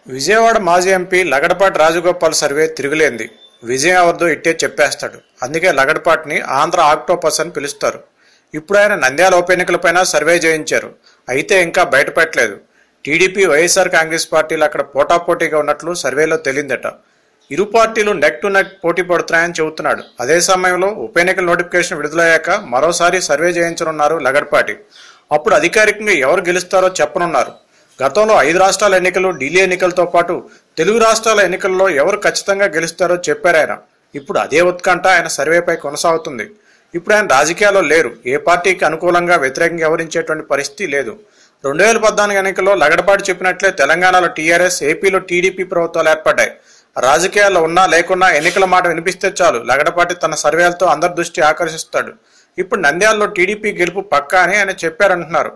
విజయవాడ మాజీ MP Lagadapati Rajagopal survey తిరుగులేంది. విజయం ఎవరిదో ఇట్టే చెప్పేస్తాడు. అందుకే లగడపాటిని ఆంధ్ర ఆక్టోపస్ అని పిలుస్తారు. ఇప్పుడు ఆయన నంద్యాల ఉప ఎన్నికలపైన సర్వే చేయించారు. అయితే ఇంకా బయటపెట్టలేదు. టీడీపీ, వైఎస్ఆర్ కాంగ్రెస్ పార్టీలు అక్కడ పోటాపోటీగా ఉన్నట్లు సర్వేలో తేలిందట. ఇరు పార్టీలు నెక్ టు నెక్ పోటీ పడుతున్నాయని చెబుతున్నాడు. అదే సమయంలో ఉప ఎన్నికల నోటిఫికేషన్ విడుదలయ్యాక మరోసారి సర్వే చేయించనున్నారు లగడపాటి. అప్పుడు అధికారికంగా ఎవరు గెలుస్తారో చెప్పనున్నారు. గతంలో 5 రాష్ట్రాల ఎన్నికలు, ఢిల్లీ ఎన్నికలతో పాటు తెలుగు రాష్ట్రాల ఎన్నికల్లో ఎవరు ఖచ్చితంగా గెలుస్తారో చెప్పారు ఆయన. ఇప్పుడు అదే ఉత్కంఠ ఆయన సర్వేపై కొనసాగుతుంది. ఇప్పుడు ఆయన రాజకీయాల్లో లేరు. ఏ పార్టీకి అనుకూలంగా, వ్యతిరేకంగా వ్యవహరించేటువంటి పరిస్థితి లేదు. 2014 ఎన్నికల్లో లగడపాటి చెప్పినట్లే తెలంగాణలో టీఆర్ఎస్, ఏపీలో టీడీపీ ప్రభుత్వాలు ఏర్పడ్డాయి. రాజకీయాల్లో ఉన్నా లేకున్నా ఎన్నికల మాట వినిపిస్తే చాలు లగడపాటి తన సర్వేలతో అందరి దృష్టి ఆకర్షిస్తాడు. ఇప్పుడు నంద్యాలలో టీడీపీ గెలుపు పక్కా అని ఆయన చెప్పారంటున్నారు.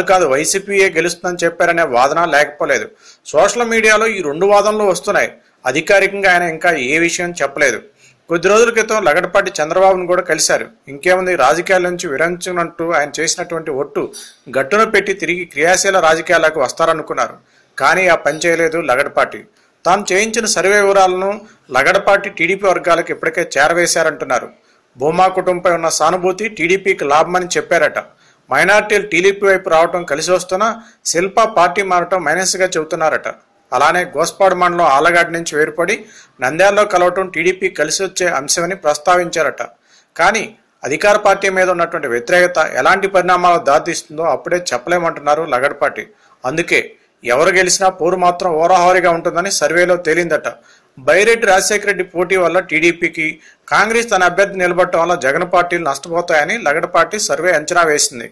కాదు వైసీపీయే గెలుస్తుందని చెప్పారనే వాదన లేకపోలేదు. సోషల్ మీడియాలో ఈ 2 వాదనలు వస్తున్నాయి. అధికారికంగా ఆయన ఇంకా ఏ విషయం చెప్పలేదు. కొద్ది రోజుల క్రితం లగడపాటి చంద్రబాబును కూడా కలిశారు. ఇంకేముంది, రాజకీయాల నుంచి విరమించినట్టు ఆయన చేసినటువంటి ఒట్టు గట్టున పెట్టి తిరిగి క్రియాశీల రాజకీయాలకు వస్తారనుకున్నారు. కానీ ఆ పని చేయలేదు లగడపాటి. తాను చేయించిన సర్వే వివరాలను లగడపాటి టీడీపీ వర్గాలకు ఇప్పటికే చేరవేశారంటున్నారు. భూమా కుటుంబంపై ఉన్న సానుభూతి టీడీపీకి లాభమని చెప్పారట. మైనార్టీలు టీడీపీ వైపు రావడం కలిసి వస్తున్నా శిల్ప పార్టీ మారటం మైనస్గా చెబుతున్నారట. అలానే గోస్పాడు మండలం ఆలగాడ్ నుంచి వేరుపడి నంద్యాలలో కలవటం టీడీపీ కలిసి వచ్చే అంశమని ప్రస్తావించారట. కానీ అధికార పార్టీ మీద ఉన్నటువంటి వ్యతిరేకత ఎలాంటి పరిణామాలకు దారితీస్తుందో అప్పుడే చెప్పలేమంటున్నారు లగడపాటి. అందుకే ఎవరు గెలిచినా పోరు మాత్రం ఓరాహోరీగా ఉంటుందని సర్వేలో తేలిందట. బైరెడ్డి రాజశేఖర రెడ్డి పోటీ వల్ల టీడీపీకి, కాంగ్రెస్ తన అభ్యర్థి నిలబడటం వల్ల జగన్ పార్టీలు నష్టపోతాయని లగడపాటి సర్వే అంచనా వేసింది.